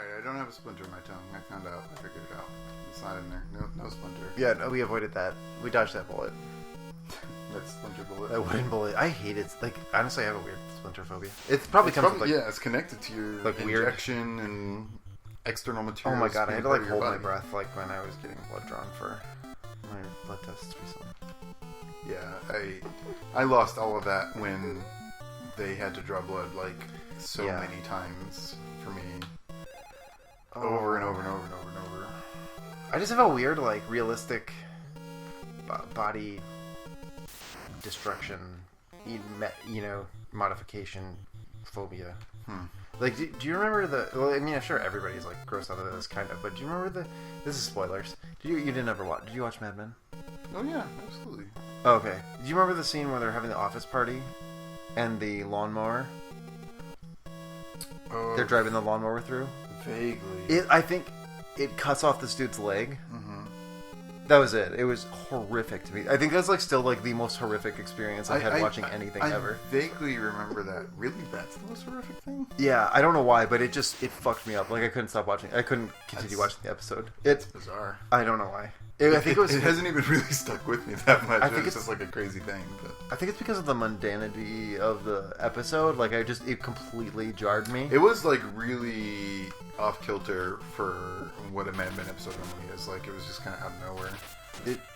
Alright, I don't have a splinter in my tongue. I found out. I figured it out. It's not in there. No splinter. Yeah, no, we avoided that. We dodged that bullet. That splinter bullet. That wooden bullet. I hate it. Like, honestly, I have a weird splinter phobia. It probably comes with, like... Yeah, it's connected to your like injection and external materials. Oh my god, I had to, like, hold my breath, like, when I was getting blood drawn for my blood tests recently. Yeah, I lost all of that when they had to draw blood, like, so many times for me. Over and over and over and over and over. I just have a weird, like, realistic body destruction, you know, modification phobia. Like, do you remember the... Well, I mean, I'm sure everybody's, like, grossed out of this, kind of, but do you remember the... This is spoilers. You didn't ever watch... Did you watch Mad Men? Oh, yeah, absolutely. Oh, okay. Do you remember the scene where they're having the office party and the lawnmower? They're driving the lawnmower through? Vaguely. I think it cuts off this dude's leg. That was it. It was horrific to me. I think that's like still like the most horrific experience I've had watching anything ever. I vaguely remember that. Really? That's the most horrific thing? Yeah, I don't know why, but it fucked me up. Like I couldn't stop watching. I couldn't continue watching the episode. It's bizarre. I don't know why. I think it hasn't even really stuck with me that much. I think it's just like a crazy thing. But I think it's because of the mundanity of the episode. Like it completely jarred me. It was like really off kilter for what a Mad Men episode normally is. Like it was just kind of out of nowhere.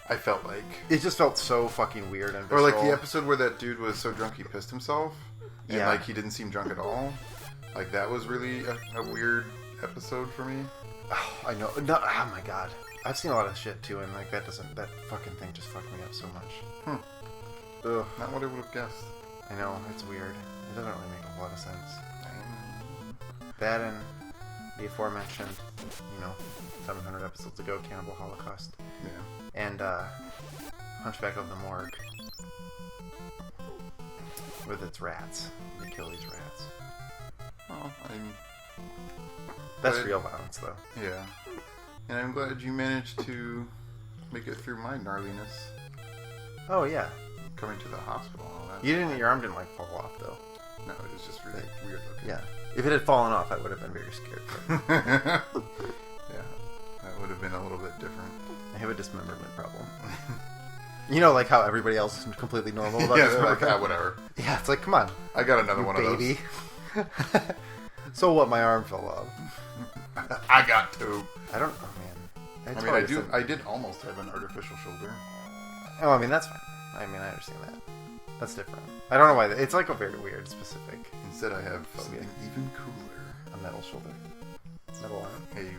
I felt like it just felt so fucking weird and visceral. Or like the episode where that dude was so drunk he pissed himself, and like he didn't seem drunk at all. Like that was really a weird episode for me. Oh, I know. No, oh my god. I've seen a lot of shit too, and like that fucking thing just fucked me up so much. Ugh, not what I would have guessed. I know, it's weird. It doesn't really make a whole lot of sense. That and the aforementioned, 700 episodes ago, Cannibal Holocaust. Yeah. And Hunchback of the Morgue. With its rats. They kill these rats. Oh, That's real violence, though. Yeah. And I'm glad you managed to make it through my gnarliness. Oh, yeah. Coming to the hospital and all that. Your arm didn't, like, fall off, though. No, it was just really weird looking. Yeah. If it had fallen off, I would have been very scared. Yeah. That would have been a little bit different. I have a dismemberment problem. You know, like how everybody else is completely normal about dismemberment? Like, whatever. Yeah, it's like, come on. I got another one baby. of those. So what, my arm fell off. I got two. I don't... Oh, man. I did almost have an artificial shoulder. Oh, I mean, that's fine. I mean, I understand that. That's different. I don't know why. It's like a very weird, specific... Instead, I have something even cooler. A metal shoulder. Metal arm. Hey,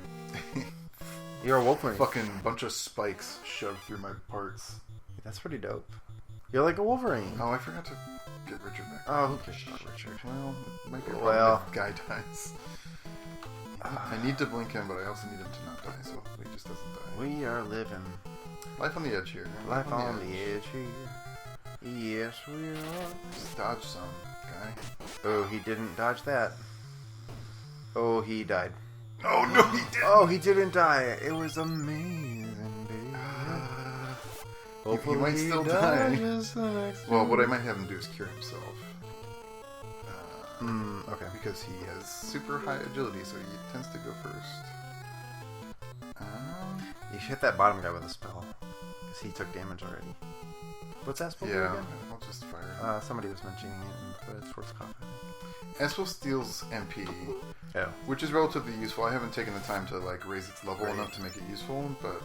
you're a Wolverine. Fucking bunch of spikes shoved through my parts. That's pretty dope. You're like a Wolverine. Oh, I forgot to get Richard back. Oh, who cares about Richard? Well, it might be a problem if Guy dies. I need to blink him, but I also need him to not die, so hopefully he just doesn't die. We are living. Life on the edge here. Life on the edge here. Yes, we are. Just dodge some, Guy. Oh, he didn't dodge that. Oh, he died. Oh, no, he didn't. Oh, he didn't die. It was amazing, baby. He might still die. Well, what I might have him do is cure himself. Okay. Because he has super high agility, so he tends to go first. You should hit that bottom guy with a spell. Because he took damage already. What's that spell? Yeah, I'll just fire. Somebody was mentioning it in the Schwarzkopf. Espel steals MP, Oh. which is relatively useful. I haven't taken the time to like raise its level enough to make it useful, but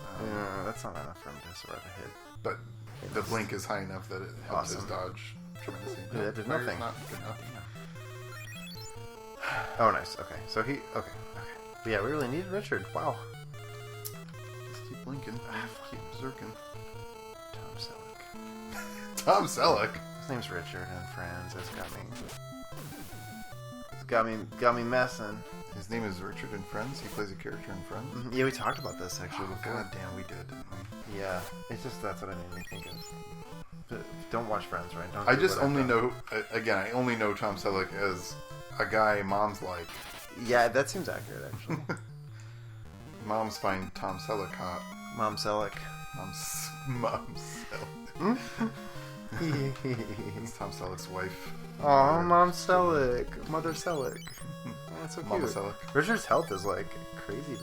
that's not enough for him to survive a hit. But the blink is high enough that it helps his dodge tremendously. Yeah, that did nothing. Not good enough. Oh, nice. Okay, so he... Okay. But yeah, we really needed Richard. Wow. Just keep blinking. Keep berserking. Tom Selleck. Tom Selleck? His name's Richard and Friends. It's got me messing. His name is Richard in Friends? He plays a character in Friends? Mm-hmm. Yeah, we talked about this actually before. God damn, we did, didn't we? Yeah. It's just that's what I made me think of. But don't watch Friends, right? Don't I just only know... Again, I only know Tom Selleck as... a guy moms like. Yeah, that seems accurate, actually. Moms find Tom Selleck hot. Mom Selleck. Mom Selleck. It's Tom Selleck's wife. Aw, Mom Selleck. Mother Selleck. that's so Mama cute. Selleck. Richard's health is like crazy.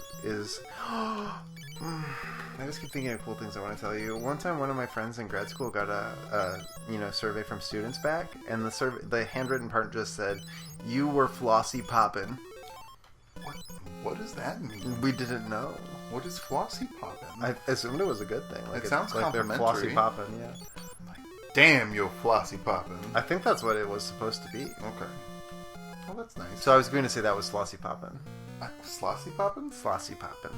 I just keep thinking of cool things I want to tell you. One time, one of my friends in grad school got a survey from students back, and the handwritten part just said, "You were flossy poppin." What does that mean? We didn't know. What is flossy poppin? I assumed it was a good thing. It sounds like they're flossy complimentary. poppin. Yeah. Damn, yo, flossy poppin. I think that's what it was supposed to be. Okay. Well, that's nice. So I was going to say that was flossy poppin. Flossy poppin? Flossy poppin.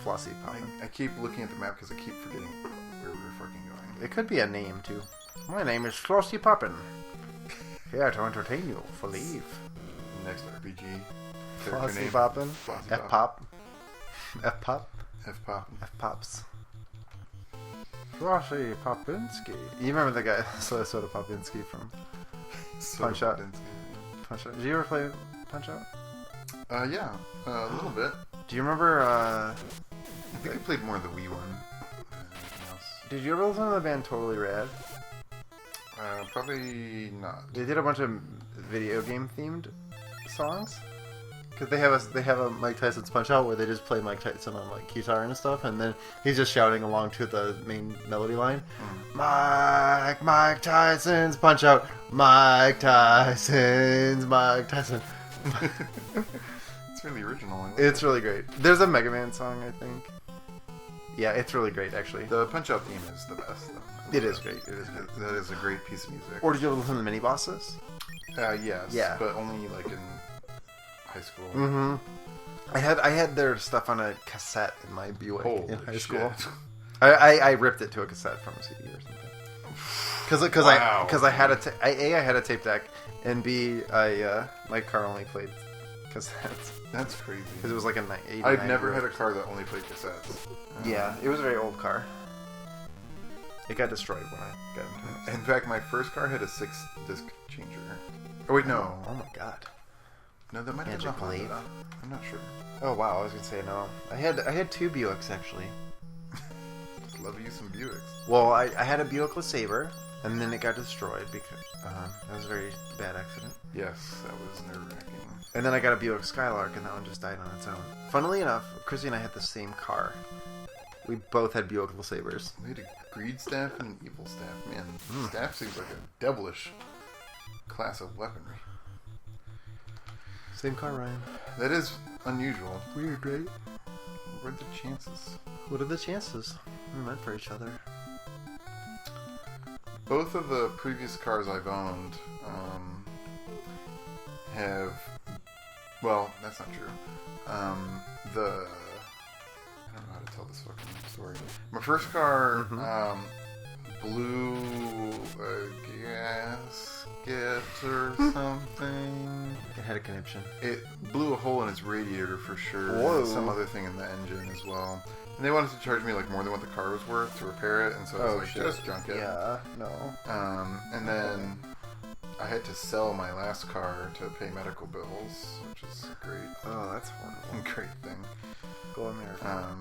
Flossy poppin. I keep looking at the map because I keep forgetting where we're fucking going. It could be a name too. My name is Flossy Poppin. Here to entertain you for leave. Next RPG. Flossy Poppin. F pop. F pop. F pop. F pops. Flossy Popinski. You remember the guy Soda Popinski from Punch Out? Punch Out. Did you ever play Punch Out? Yeah, a little bit. Do you remember? I think I played more of the Wii one than anything else. Did you ever listen to the band Totally Rad? Probably not. They did a bunch of video game themed songs. Because they have a Mike Tyson's Punch Out where they just play Mike Tyson on like guitar and stuff, and then he's just shouting along to the main melody line. Mike Tyson's Punch Out. Mike Tyson. It's really original. It's really great. There's a Mega Man song, I think. Yeah, it's really great, actually. The Punch Out theme is the best, though. It is great. It is great. That is a great piece of music. Or did you ever listen to Mini Bosses? Yes. Yeah. But only like in high school. Mm-hmm. I had their stuff on a cassette in my Buick in high school. I ripped it to a cassette from a CD or something. Because I had I had a tape deck, and B, my car only played cassettes. That's crazy. Because it was like a 89. I've never had a car that only played cassettes. Yeah, it was a very old car. It got destroyed when I got into it. In fact, my first car had a 6-disc changer. Oh wait, no. Oh my god. No, that might have been a Honda. I'm not sure. Oh wow, I was gonna say no. I had two Buicks actually. Just love you some Buicks. Well, I had a Buick LeSabre, and then it got destroyed because that was a very bad accident. Yes, that was nerve-wracking. And then I got a Buick Skylark, and that one just died on its own. Funnily enough, Chrissy and I had the same car. We both had Buick LeSabres. We had a greed staff and an evil staff. Man, staff seems like a devilish class of weaponry. Same car, Ryan. That is unusual. Weird, right? What are the chances? What are the chances? We're meant for each other. Both of the previous cars I've owned have... Well, that's not true. I don't know how to tell this fucking story. My first car blew a gasket or something. It had a conniption. It blew a hole in its radiator for sure. Whoa. And some other thing in the engine as well. And they wanted to charge me like more than what the car was worth to repair it, and so I was like, just junk it. Yeah, no. And then I had to sell my last car to pay medical bills, which is great. Oh, that's horrible. Great thing. Go America.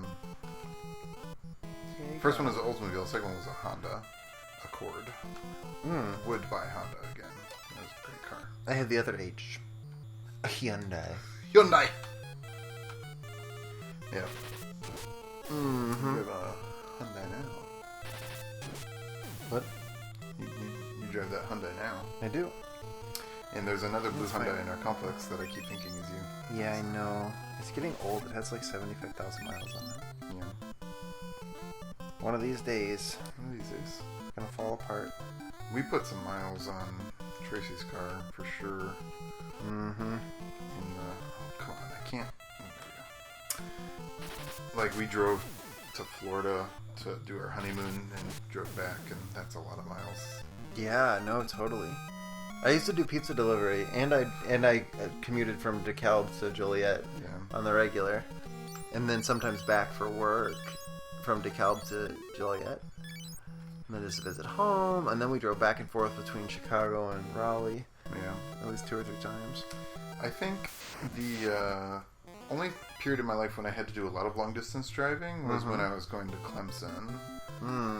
First one was an Oldsmobile. Second one was a Honda Accord. Would buy Honda again. That was a great car. I had the other H. A Hyundai. Hyundai. Yeah. Mm-hmm. You have a Hyundai now. What? You drive that Hyundai now. I do. And there's another blue That's Hyundai fine. in our complex that I keep thinking is you. Yeah, I know. It's getting old. It has like 75,000 miles on it. Yeah. One of these days, One of these days. it's gonna fall apart. We put some miles on Tracy's car for sure. Mm-hmm. Oh, come on, I can't. Oh, there we go. Like, we drove to Florida to do our honeymoon and drove back, and that's a lot of miles. Yeah, no, totally. I used to do pizza delivery, and I commuted from DeKalb to Joliet on the regular, and then sometimes back for work from DeKalb to Joliet, and then just visit home, and then we drove back and forth between Chicago and Raleigh. Yeah. At least 2 or 3 times. I think the only period in my life when I had to do a lot of long distance driving was when I was going to Clemson,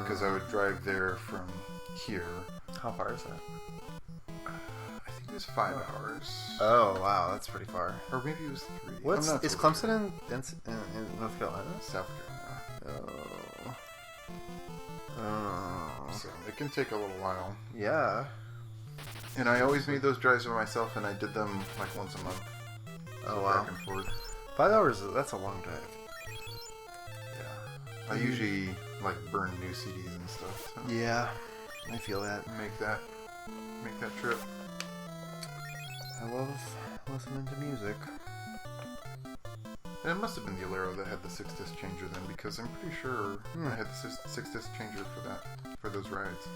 because I would drive there from here. How far is that? I think it was 5 hours. Oh wow, that's pretty far. Or maybe it was 3. Is Clemson in North Carolina? South Carolina. Oh. So it can take a little while. Yeah. And I always made those drives by myself, and I did them like once a month. Oh So wow. back and forth. 5 hours, that's a long drive. Yeah. I usually like burn new CDs and stuff. So Yeah. I feel that. Make that trip. I love listening to music. And it must have been the Alero that had the 6-disc changer then, because I'm pretty sure I had the 6-disc changer for those rides.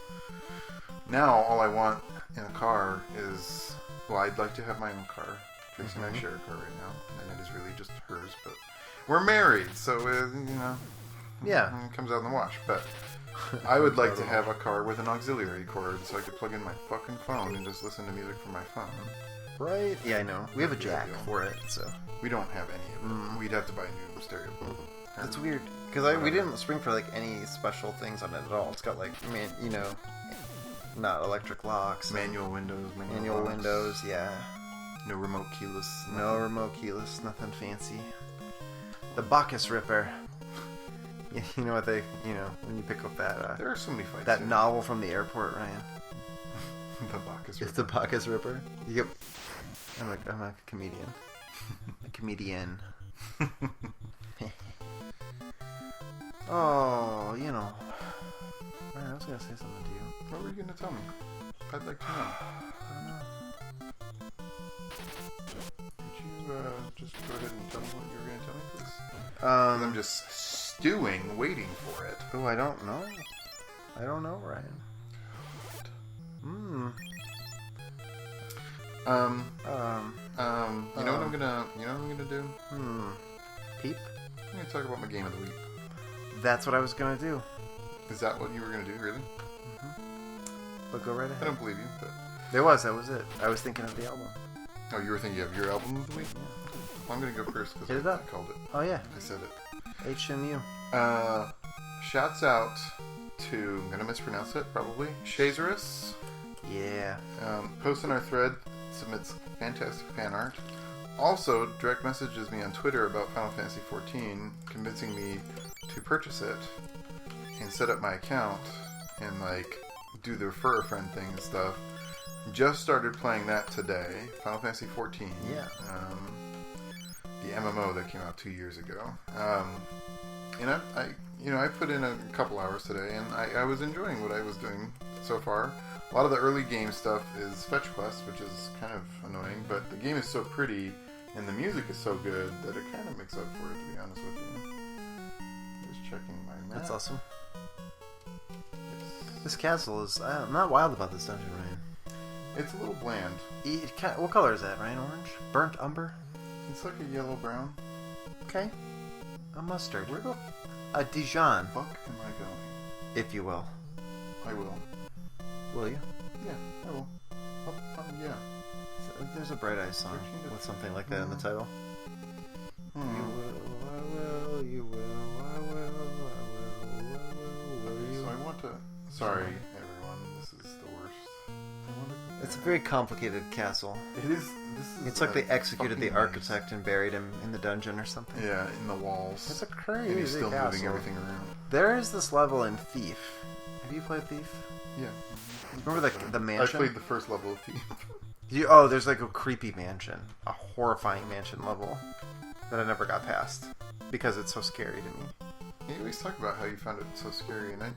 Now all I want in a car is, well, I'd like to have my own car. Tracy and I share a car right now, and it is really just hers, but we're married, so Yeah. it comes out in the wash. But I would like to have a car with an auxiliary cord, so I could plug in my fucking phone and just listen to music from my phone. Right? Yeah, I know. We have a jack for it, so. We don't have any of it. We'd have to buy a new stereo. That's weird, because we didn't spring for like any special things on it at all. It's got like, not electric locks. Manual windows. Manual locks. Windows, yeah. No remote keyless. Nothing. No remote keyless, nothing fancy. The Bacchus Ripper. You know what when you pick up that there are so many fights. that novel from the airport, Ryan. The Bacchus Ripper. It's the Bacchus Ripper. Yep. I'm a comedian. A comedian. Oh, Ryan, I was gonna say something to you. What were you gonna tell me? I'd like to know. I don't know. Could you just go ahead and tell me what you were gonna tell me, please? 'Cause I'm just stewing, waiting for it. Oh, I don't know. I don't know, Ryan. You know what I'm gonna do? Peep? I'm gonna talk about my game of the week. That's what I was gonna do. Is that what you were gonna do, really? But go right ahead. I don't believe you, but... That was it. I was thinking of the album. Oh, you were thinking of your album of the week? Yeah. Well, I'm gonna go first, Hit because it up. I called it. Oh, yeah. I said it. HMU. Shouts out to, I'm gonna mispronounce it, probably, Shazerus. Yeah. Posts in our thread, submits fantastic fan art. Also, direct messages me on Twitter about Final Fantasy XIV, convincing me to purchase it and set up my account and do the refer a friend thing and stuff. Just started playing that today, Final Fantasy XIV. Yeah. The MMO that came out 2 years ago. And I put in a couple hours today, and I was enjoying what I was doing so far. A lot of the early game stuff is fetch quest, which is kind of annoying, but the game is so pretty and the music is so good that it kind of makes up for it, to be honest with you. Just checking my map. That's awesome. Yes. This castle is... I'm not wild about this dungeon, Ryan. It's a little bland. What color is that, Ryan? Orange? Burnt umber? It's like a yellow-brown. Okay. A mustard. Where the A Dijon, fuck am I going? if you will. I will. Will you? Yeah, I will. Yeah. There's a Bright Eyes song with something like that in the title. You will, I will, you will, I will, will you? So I want to... Sorry, everyone. This is the worst. It's a very complicated castle. It is... It's like they executed the fucking architect and buried him in the dungeon or something. Yeah, in the walls. It's a crazy And he's still castle. moving everything around. There is this level in Thief. Have you played Thief? Yeah. Remember the mansion? I played the first level of Thief. There's like a creepy mansion. A horrifying mansion level that I never got past. Because it's so scary to me. You always talk about how you found it so scary, and I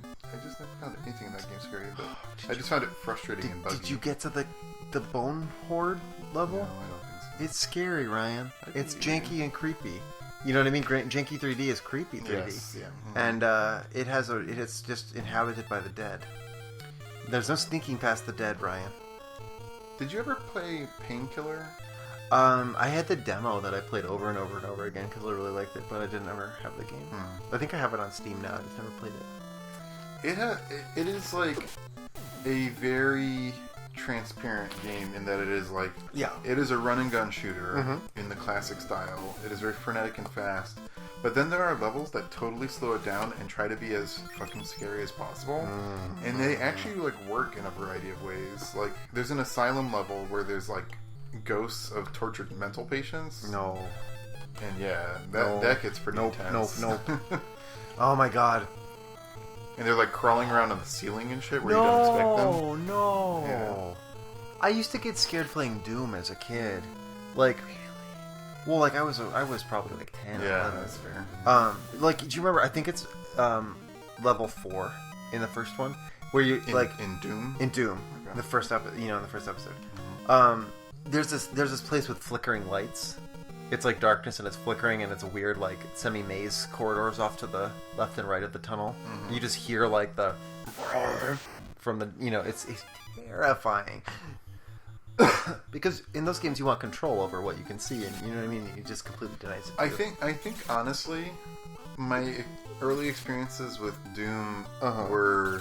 just never found anything in that game scary, but I just found it frustrating and buggy. Did you get to the bone horde level? No, I don't think so. It's scary, Ryan. It's janky and creepy. You know what I mean? Janky 3D is creepy 3D. Yes, yeah. And it's just inhabited by the dead. There's no sneaking past the dead, Ryan. Did you ever play Painkiller? I had the demo that I played over and over and over again because I really liked it, but I didn't ever have the game. I think I have it on Steam now. I just never played it. It is like a very transparent game in that it is like Yeah. it is a run and gun shooter Mm-hmm. in the classic style. It is very frenetic and fast. But then there are levels that totally slow it down and try to be as fucking scary as possible. And they actually like work in a variety of ways. Like there's an asylum level where there's like ghosts of tortured mental patients. No. And yeah, that gets pretty intense. Nope. Oh my god. And they're like crawling around on the ceiling and shit where you don't expect them. No. Yeah. I used to get scared playing Doom as a kid. Like, well, like I was probably like 10 or Yeah, 11. that's fair. Like, do you remember? I think it's level 4 in the first one, where you in Doom. in Doom, Okay. the first episode. Mm-hmm. There's this place with flickering lights. It's like darkness and it's flickering and it's a weird like semi-maze corridors off to the left and right of the tunnel. Mm-hmm. You just hear like the from the it's terrifying. Because in those games you want control over what you can see and you know what I mean. It just completely denies it. I think honestly, my early experiences with Doom were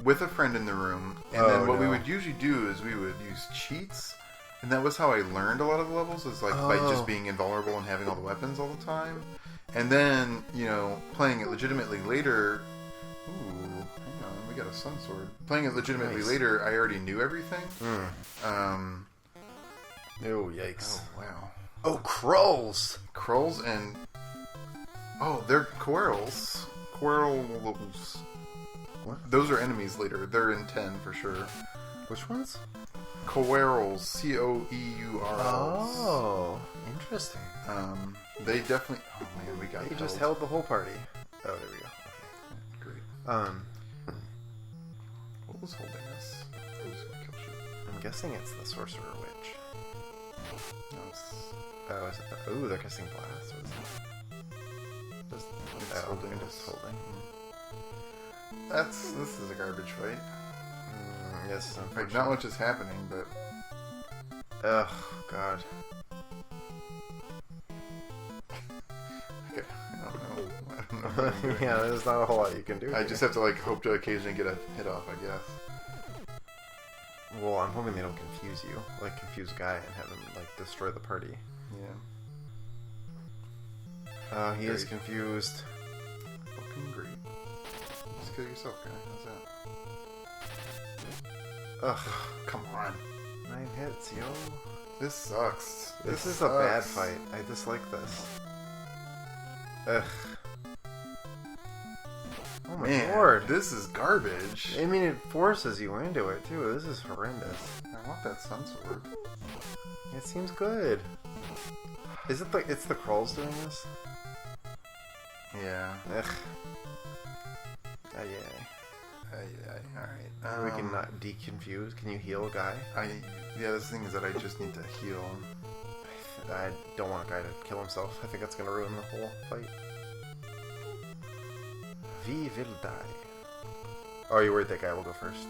with a friend in the room, and then what we would usually do is we would use cheats. And that was how I learned a lot of the levels, is like by just being invulnerable and having all the weapons all the time. And then, playing it legitimately later... Ooh, hang on, we got a sun sword. Playing it legitimately later, I already knew everything. Oh, yikes. Oh, wow. Oh, Krulls! Krulls and... Oh, they're Quirrells. Quirrells. What? Those are enemies later. They're in 10 for sure. Which ones? Coerls, Coeurls. Oh, interesting. They definitely. Oh man, we got. You just held the whole party. Oh, there we go. Okay, great. What was holding us? I'm just gonna kill shit. I'm guessing it's the sorcerer witch. No, it's. Oh, is it the? Ooh, they're casting blast. What is it? Just It's holding just us. holding. This is a garbage fight. Yes, Like, not much is happening, but. Ugh, God. Okay, I don't know what I'm doing. Yeah, there's not a whole lot you can do. I just have to like hope to occasionally get a hit off, I guess. Well, I'm hoping they don't confuse you, like confuse Guy and have him like destroy the party. Yeah. Oh, he is Great. confused. Fucking great. Just kill yourself, guy. How's that? Ugh, Come on. 9 hits, yo. This sucks. This is a bad fight. I dislike this. Ugh. Oh my lord. This is garbage. I mean, it forces you into it too. This is horrendous. I want that sun sword. It seems good. Is it it's the Krulls doing this? Yeah. Ugh. Yeah. Alright. We can not deconfuse. Can you heal a Guy? The thing is that I just need to heal. I don't want a Guy to kill himself. I think that's going to ruin the whole fight. We will die. Oh, are you worried that Guy will go first?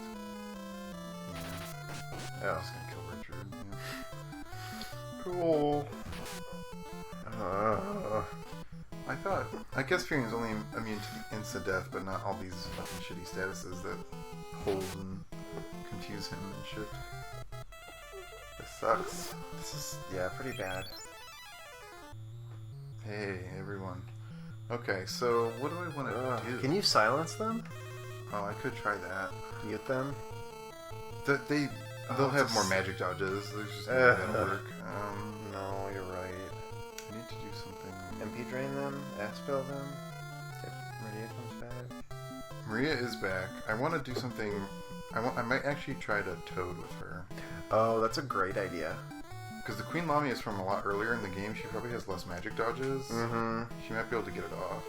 Yeah. I'm just gonna kill Richard. Yeah. Cool. I guess Furion's only immune to insta-death, but not all these fucking shitty statuses that hold and confuse him and shit. This sucks. This is, pretty bad. Hey, everyone. Okay, so what do I want to do? Can you silence them? Oh, I could try that. Mute them? They'll have more magic dodges. There's just no way that'll work. No, you're right. I need to do something. MP drain them? Aspel them? If Maria comes back? Maria is back. I want to do something. I might actually try to Toad with her. Oh, that's a great idea. Because the Queen Lamia is from a lot earlier in the game. She probably has less magic dodges. Mm-hmm. She might be able to get it off.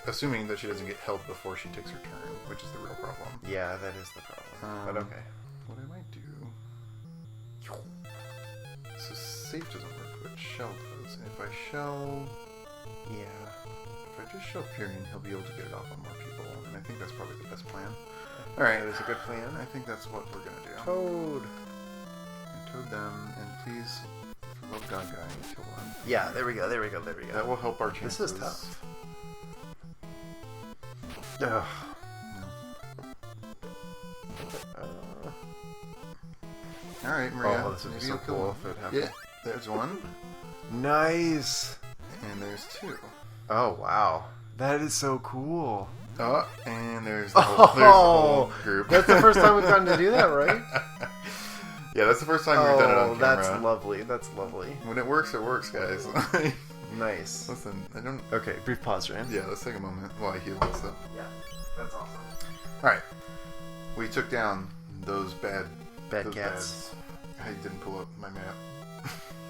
Assuming that she doesn't get held before she takes her turn, which is the real problem. Yeah, that is the problem. But okay. What I might do... So safe doesn't work, but shell does. And if I shell... Yeah. If I just shell Furion, he'll be able to get it off on more people. And I think that's probably the best plan. Alright. That is a good plan. I think that's what we're going to do. Toad. And Toad them, and please, for love God, guy, kill them. Yeah, there we go. That will help our chances. This is tough. Ugh. No. All right, Maria. Oh, this would be maybe so you'll kill cool one. if it happened. Yeah, there's one. Nice. And there's two. Oh, wow. That is so cool. Oh, and there's the whole group. That's the first time we've gotten to do that, right? Yeah, that's the first time we've done it on camera. That's lovely. That's lovely. When it works, guys. Nice. Listen, I don't... Okay, brief pause, Ryan. Yeah, let's take a moment while I heal and stuff. Yeah, that's awesome. Alright. We took down those bad cats. Bads. I didn't pull up my map.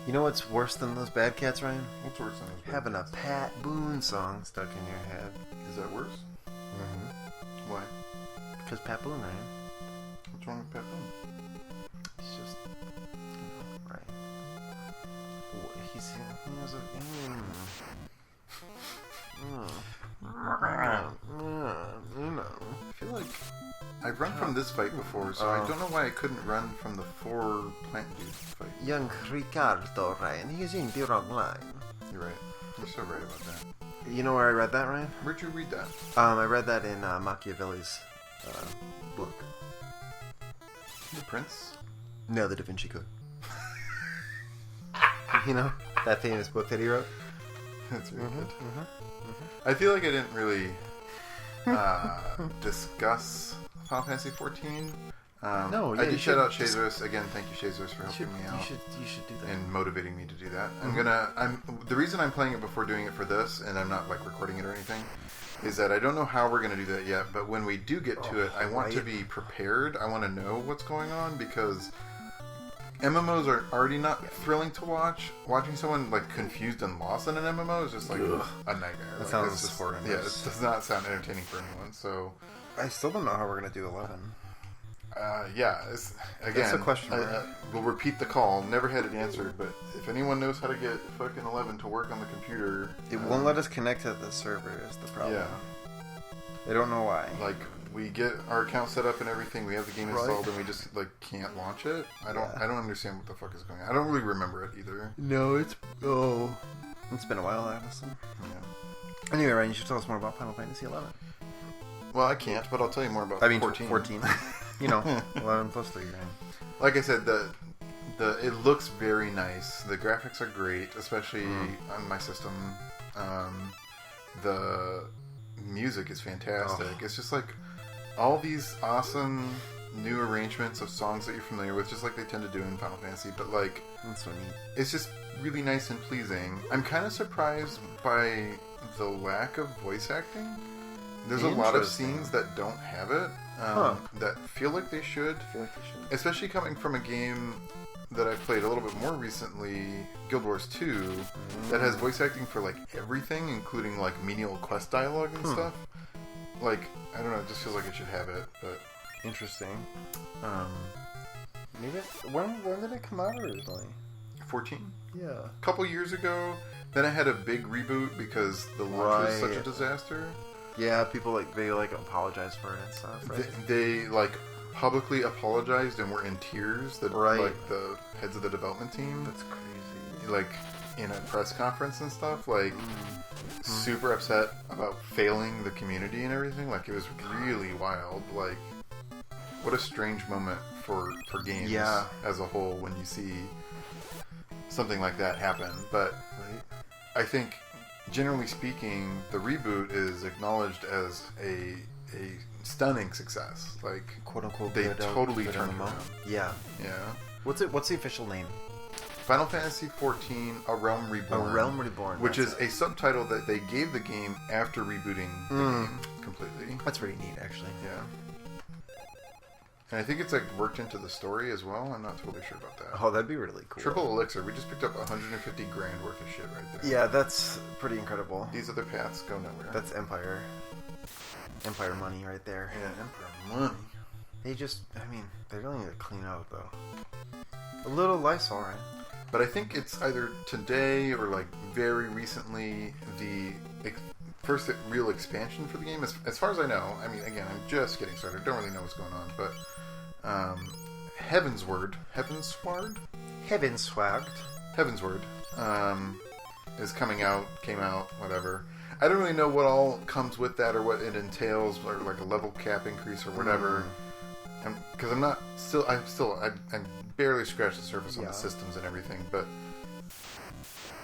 You know what's worse than those bad cats, Ryan? What's worse than those bad Having cats? a Pat Boone song stuck in your head. Is that worse? Mm-hmm. Why? Because Pat Boone, Ryan. What's wrong with Pat Boone? He's just... Right. He was a... I feel like I've run from this fight before, so I don't know why I couldn't run from the 4 plant dude fight. Young Ricardo, Ryan. He's in the wrong line. You're right. You're so right about that. You know where I read that, Ryan? Where'd you read that? I read that in Machiavelli's book. The Prince? No, the Da Vinci Code. You know? That famous book that he wrote? That's really good. I feel like I didn't really discuss Final Fantasy XIV. No, yeah, I did shout out Shazorus again. Thank you, Shazorus, for helping me out. You should do that. And motivating me to do that. The reason I'm playing it before doing it for this, and I'm not like recording it or anything, is that I don't know how we're going to do that yet. But when we do get to it, I want to be prepared. I want to know what's going on because MMOs are already not thrilling to watch. Watching someone like confused and lost in an MMO is just like a nightmare. That like, sounds just, horrendous. Yeah, it does not sound entertaining for anyone. So I still don't know how we're going to do 11. Again, that's a question. We'll repeat the call. Never had it answered, but if anyone knows how to get fucking 11 to work on the computer, it won't let us connect to the server. Is the problem? Yeah, they don't know why. like we get our account set up and everything, we have the game installed, and we just like can't launch it. I don't understand what the fuck is going on. I don't really remember it either. No, it's been a while, Addison. Yeah. Anyway, Ryan, you should tell us more about Final Fantasy XI. Well, I can't, but I'll tell you more about 14. 14. You know, 11 plus 3, right? Like I said, it looks very nice. The graphics are great, especially on my system. The music is fantastic. It's just like all these awesome new arrangements of songs that you're familiar with, just like they tend to do in Final Fantasy, but like that's so neat. It's just really nice and pleasing. I'm kind of surprised by the lack of voice acting. There's a lot of scenes that don't have it, that feel like they should. Especially coming from a game that I've played a little bit more recently, Guild Wars 2, that has voice acting for like everything, including like menial quest dialogue and stuff. Like, I don't know, it just feels like it should have it, but... Interesting. Maybe when did it come out originally? 14? Yeah. A couple years ago. Then I had a big reboot because the launch was such a disaster. Yeah, people they apologize for it and stuff, right? They like publicly apologized and were in tears. Like the heads of the development team. That's crazy. Like in a press conference and stuff, like super upset about failing the community and everything. Like it was really wild. Like what a strange moment for games as a whole when you see something like that happen. But I think, generally speaking, the reboot is acknowledged as a stunning success. Like, quote unquote, they totally turned it around. Yeah. Yeah. What's the official name? Final Fantasy XIV: A Realm Reborn. A Realm Reborn. Which is a subtitle that they gave the game after rebooting the game completely. That's pretty neat, actually. Yeah. And I think it's like worked into the story as well. I'm not totally sure about that. Oh, that'd be really cool. Triple Elixir. We just picked up 150 grand worth of shit right there. Yeah, that's pretty incredible. These other paths go nowhere. That's Empire money right there. Yeah, Empire money. They really need to clean out, though. A little Lysol, right? But I think it's either today or like very recently the first real expansion for the game. As far as I know, I mean, again, I'm just getting started. Don't really know what's going on, but Heavensward is came out, whatever. I don't really know what all comes with that or what it entails, or like a level cap increase or whatever. because I'm barely scratched the surface on the systems and everything, but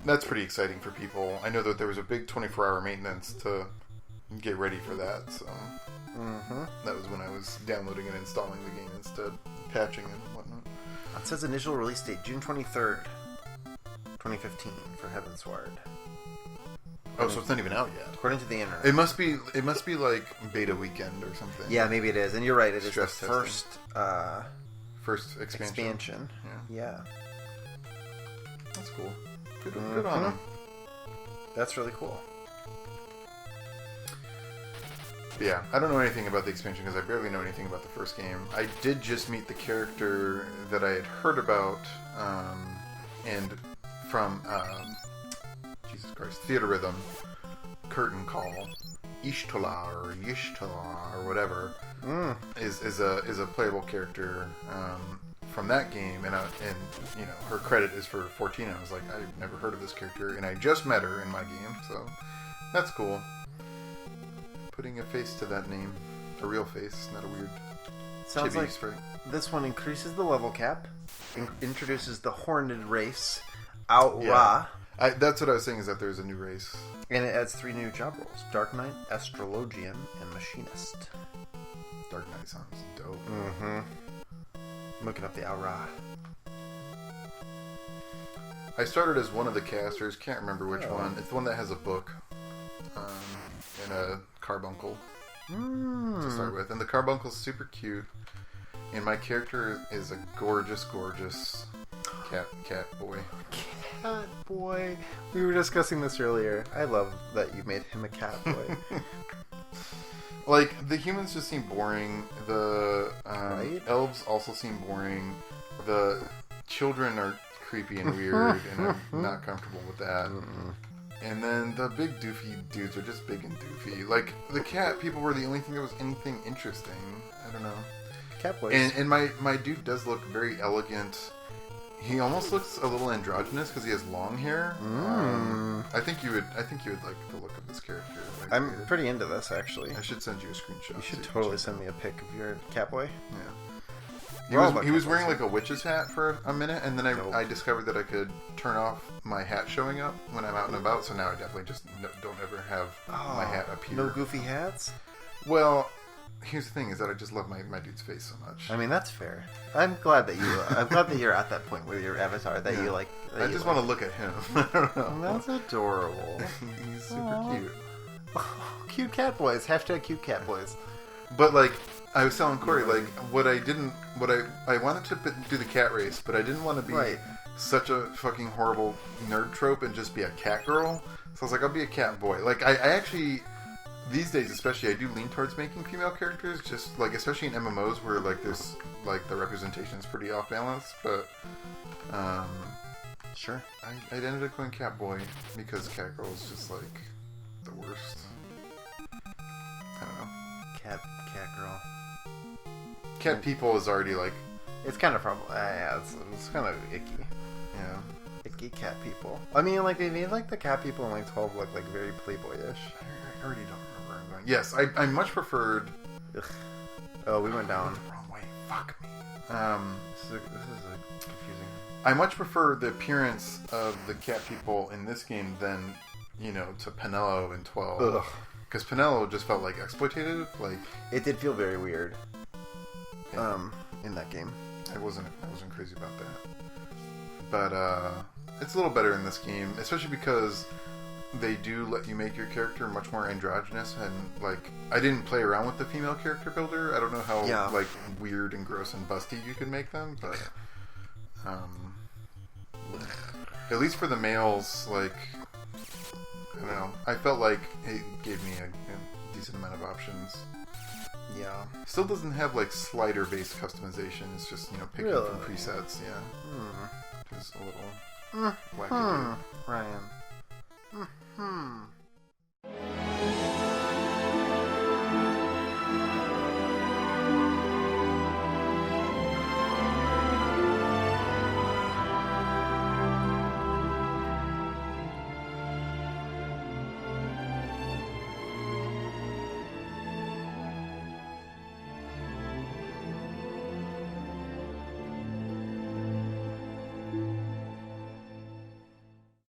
that's pretty exciting for people. I know that there was a big 24-hour maintenance to get ready for that, so that was when I was downloading and installing the game instead, patching and whatnot. It says initial release date June 23rd, 2015 for Heavensward. Oh, so it's not even out yet. According to the internet. It must be like beta weekend or something. Yeah, maybe it is. And you're right, it Stress is the first expansion. Yeah. That's cool. Good on them. That's really cool. Yeah, I don't know anything about the expansion because I barely know anything about the first game. I did just meet the character that I had heard about, and from Jesus Christ, Theater Rhythm, Curtain Call, Ishtola or whatever, is a playable character from that game, and you know, her credit is for 14. I was like, I've never heard of this character, and I just met her in my game, so that's cool. Putting a face to that name, a real face, not a weird Sounds chibi like sprite. This one increases the level cap, introduces the Horned race, Out-Ra. That's what I was saying, is that there's a new race. And it adds 3 new job roles: Dark Knight, Astrologian, and Machinist. Dark Knight sounds dope. I'm looking up the Out-Ra. I started as one of the casters, can't remember which one. It's the one that has a book and a carbuncle to start with. And the carbuncle's super cute. And my character is a gorgeous cat boy. Cat boy. We were discussing this earlier. I love that you made him a cat boy. Like, the humans just seem boring. The elves also seem boring. The children are creepy and weird, and I'm not comfortable with that. And then the big doofy dudes are just big and doofy. Like, the cat people were the only thing that was anything interesting. I don't know. Cat boys. And my dude does look very elegant. He almost looks a little androgynous because he has long hair. I think you would like the look of this character. Like, I'm pretty into this, actually. I should send you a screenshot. You should totally send me a pic of your Catboy. Yeah. He was wearing like a witch's hat for a minute, and then I discovered that I could turn off my hat showing up when I'm out and about. So now I definitely just don't ever have my hat appear. No goofy hats? Well, here's the thing: is that I just love my dude's face so much. I mean, that's fair. I'm glad that you're at that point with your avatar that you like. I just want to look at him. I don't know. That's adorable. He's super cute. Cute cat boys. Hashtag cute cat boys. But like, I was telling Cory, like, I wanted to do the cat race, but I didn't want to be such a fucking horrible nerd trope and just be a cat girl. So I was like, I'll be a cat boy. Like, I actually, these days especially, I do lean towards making female characters, just like, especially in MMOs where like there's like the representation is pretty off balance. But sure, I ended up going cat boy because cat girl is just like the worst. I don't know. Cat girl. Cat people is already like... It's kind of it's kind of icky. Yeah. Icky cat people. I mean, like, they made like the cat people in like 12 look like very playboyish. I already don't remember where I'm going. Yes, I much preferred... Ugh. Oh, we went down. The wrong way. Fuck me. This is confusing. I much prefer the appearance of the cat people in this game than, to Penello in 12. Ugh. Because Penello just felt like exploitative. Like, it did feel very weird. In that game, I wasn't crazy about that. But it's a little better in this game, especially because they do let you make your character much more androgynous. And like, I didn't play around with the female character builder. I don't know how like weird and gross and busty you can make them, but at least for the males, like, I don't know. I felt like it gave me a decent amount of options. Yeah. Still doesn't have like slider-based customization. It's just picking from presets. Yeah. Just a little wacky. Ryan.